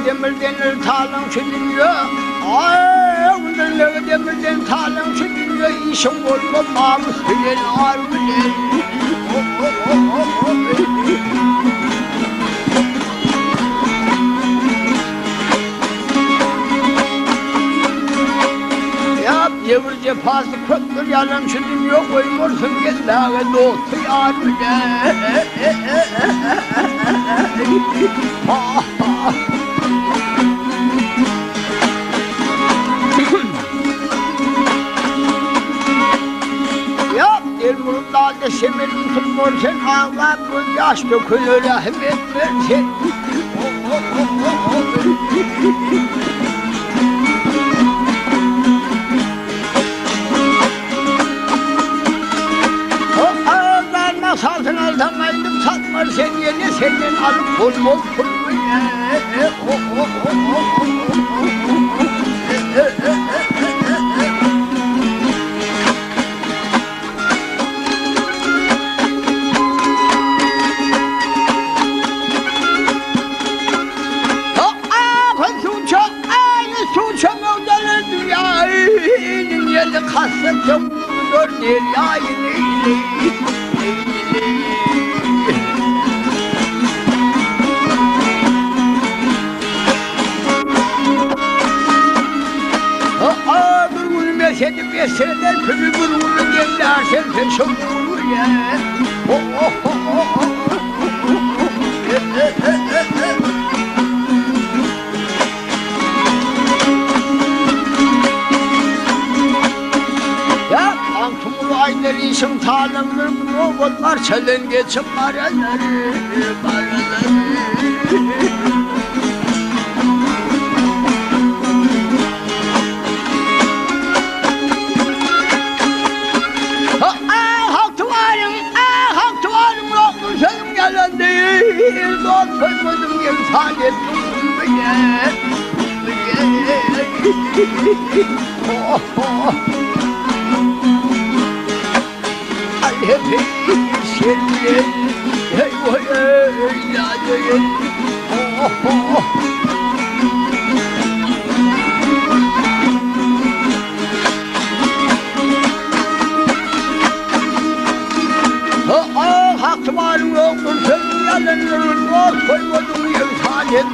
demirden talan çözülüyor. Ay bundan demirden talan çözülüyor. İşim olmaz namus bilen ar bilen. Ya devir cefası köktür yalan çözülüyor. Koymursun gel dağı dostu ar bilen. Ya elmurumda semerim tutmursun ağlar bu yaş dökülür rahmet versin. O ağlar masalsın aldamaydım satmar sen yeni senden alıp bulmaz pulmu ye. Hasret yok dur deryayı bir gün mesedi bir seneden pürü bir gün geldi sen peşim vurur ya. Ayları işim talanır robotlar çelen geçip paraları. Hak tuvarım yoktur senin gelen değil. Dost koymadım gel saadet tuttum hep şerrin hey vay evladım hak varım yoktur senin yalanların dost koymadım ya saadet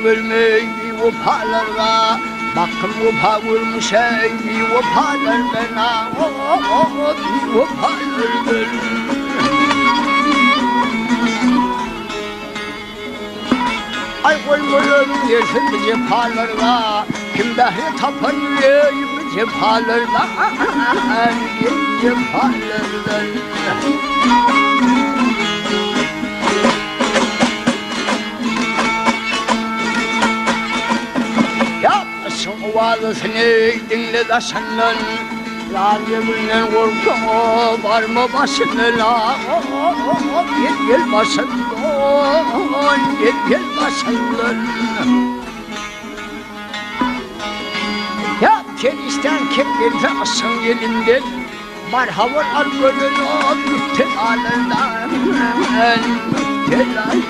Vermeyi vapalarla bakın vapa vurmuş bir vapalar bana bir vapalar bana ay koymuyorum yersin bir cepalarla kim dahi tapanıyor bir cepalarla bir cepalarla Valısını dinle de senden Razımından korku var mı başına Gel başından Gel başından Ya Afganistan kim geldi asın elinden Merhabar al gönül o müptelalardan Müptelalardan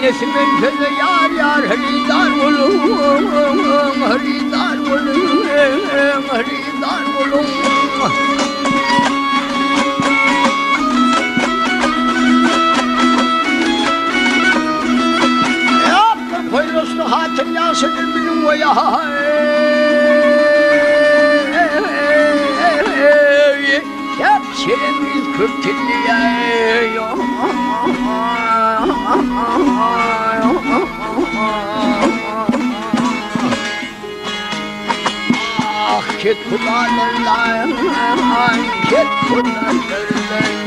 Nesime köze yar yar haridar olun, haridar olun, haridar olun. Yaptım koyroslu hatır yansıdır benim o ya. Yap şeremiz kürtülüye. Ah ket kullanırlar, ket kullanırlar.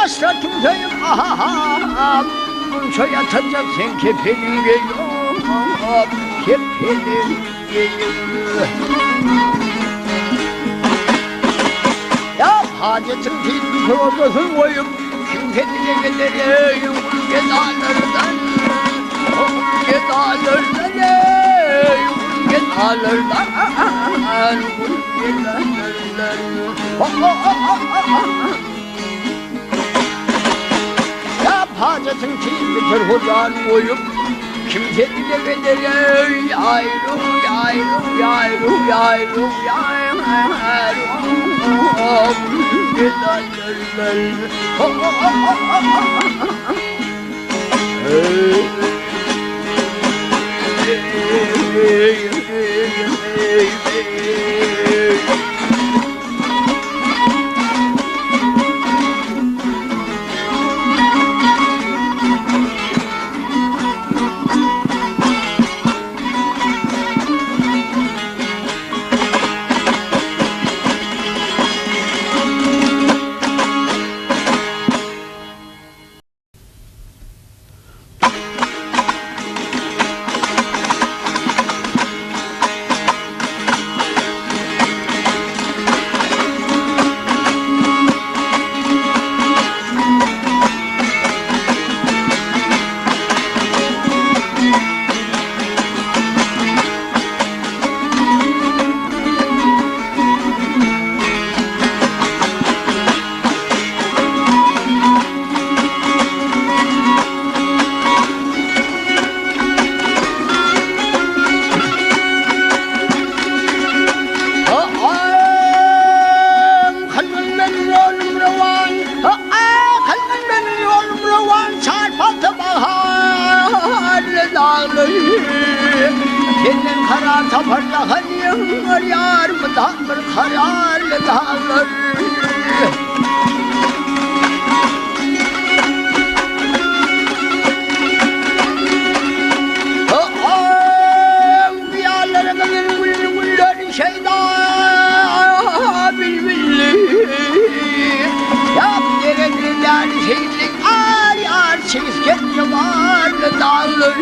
Aslatımdayım aham Bunca yatacaksın kepenin geliyor Kepenin geliyor Ya hacetin filmi kurodasın koyup Kimse dile gelir Gedalardan Gedalardan Gedalardan Gedalardan Hacetin filmidir huzan koyup Kimse dile gelir Yayrım, yayrım, yayrım, yayrım, yayrım Kendin karar taparla hanım yar mı damır kararlı dağlar Diyarlarımın gülleri şeyda bilbilli Yap derediler şeylik ar yar çizgen yavarlı dağlar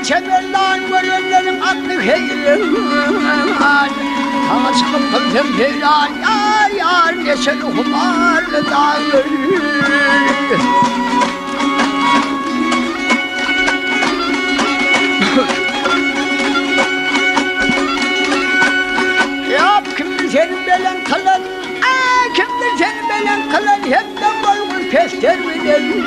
Çemerden görenlerin aklı heyrim Sana çıkıp kıldım heyran Yar yar neşeli humarlı dağlar Yap kimdir senin belen kalan Kimdir senin belen kalan Hep de bolgun pester bilelim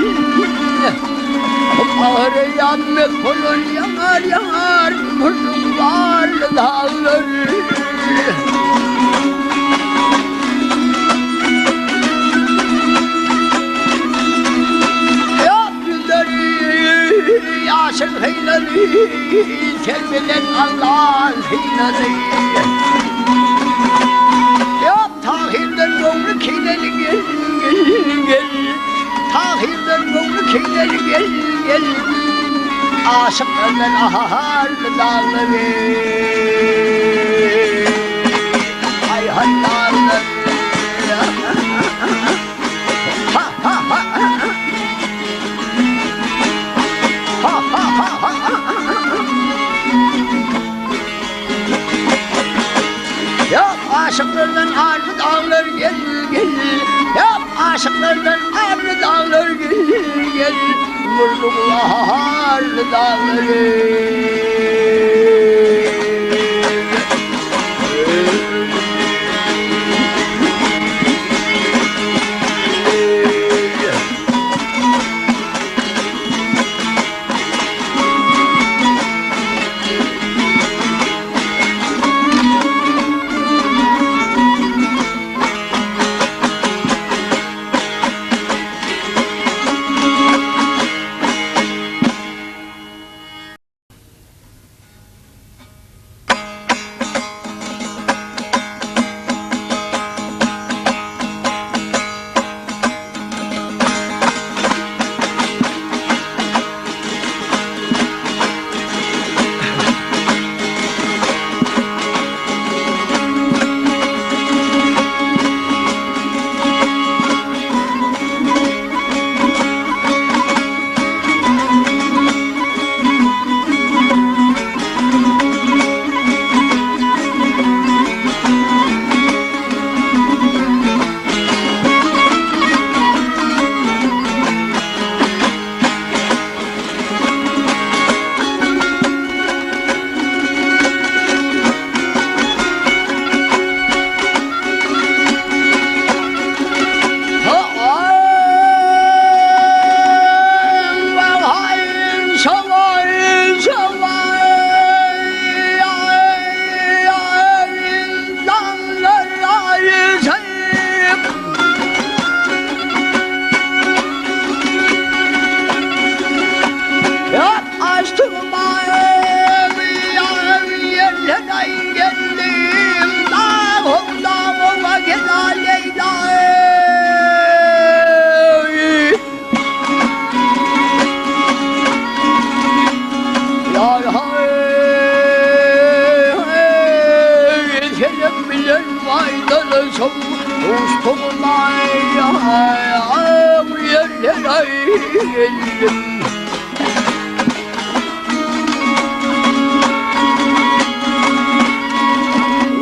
Ağrı yanmak olur yanar yanar Vurdum varlı dağlar Yap yüzleri yaşın heyleri Sevmeden Allah'ın heyleri Yap tahirden yolunu kineli gel Tahirden yolunu kineli gel Aşık ömür aharlı dağları Hay hay dağları Ha ha ha Ha ha ha ha aşıklardan arlı dağlar gelir gelir Mırlıklar dağları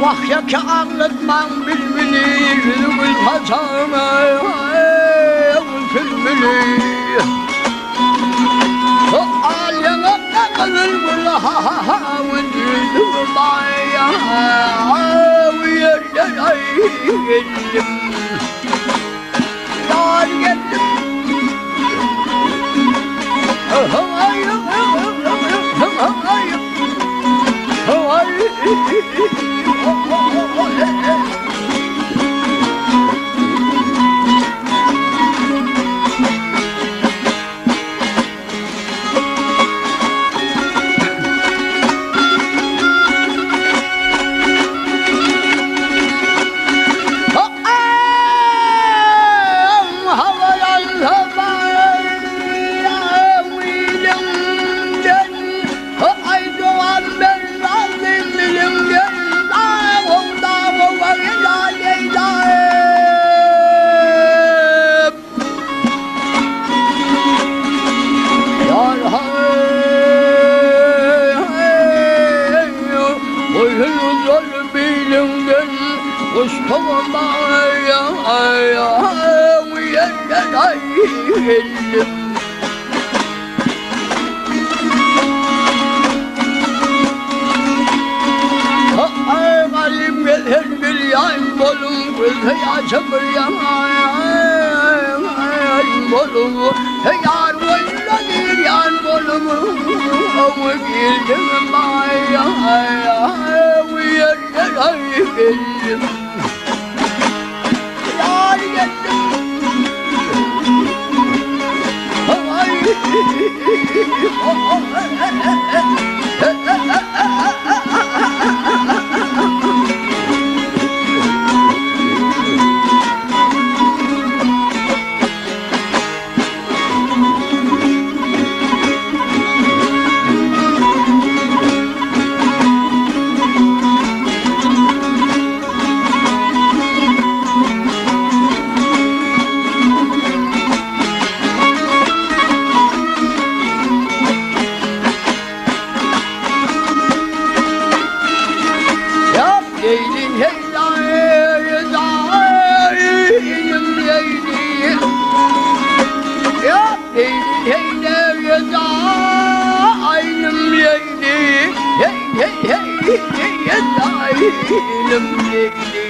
Vahyaki anlatmam bilmini Yüzümün taçağıma Külmünü O alyana kalır bula ha ha ha Yüzümü baya Yerlere geldim Yar geldim Havayım Havayım elimdeki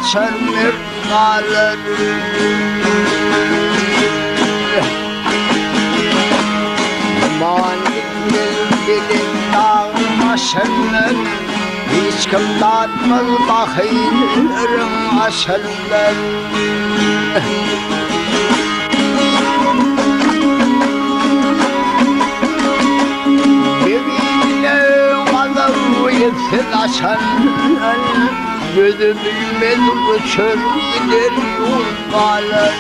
kaçar mırtkalar Malikler dilin dağım aşarlar Hiç kim tatmaz bakıyların aşarlar Bebeğine alıp yetin aşarlar Gözü bilmez uçur gider yollar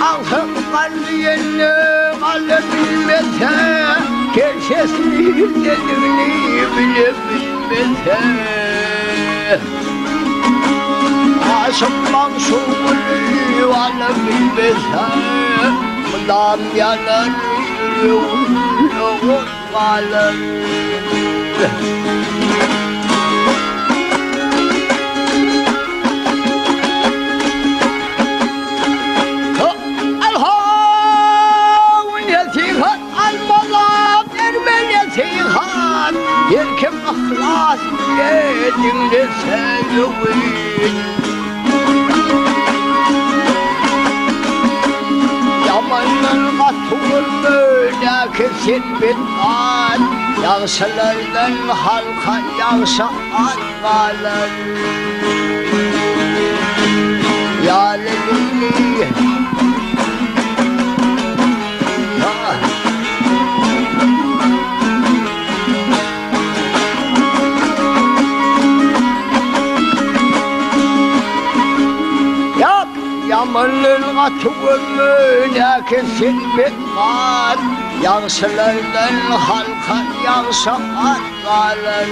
Altın kalbiyenle kalbi bilmezse Kerşesini dediğini bile bilmezse Aşıklan şuurlu valı bilmezse Mıdam yanar yürüyor kalır Yerkem ahlas edinle sevgin Yamanın katılır böyle kesin bir an Yağsalardan halka yağsa atmalar Ya Lelili Yamanın atılır kesin bir kan Yağsalardan halka yağsa atmalar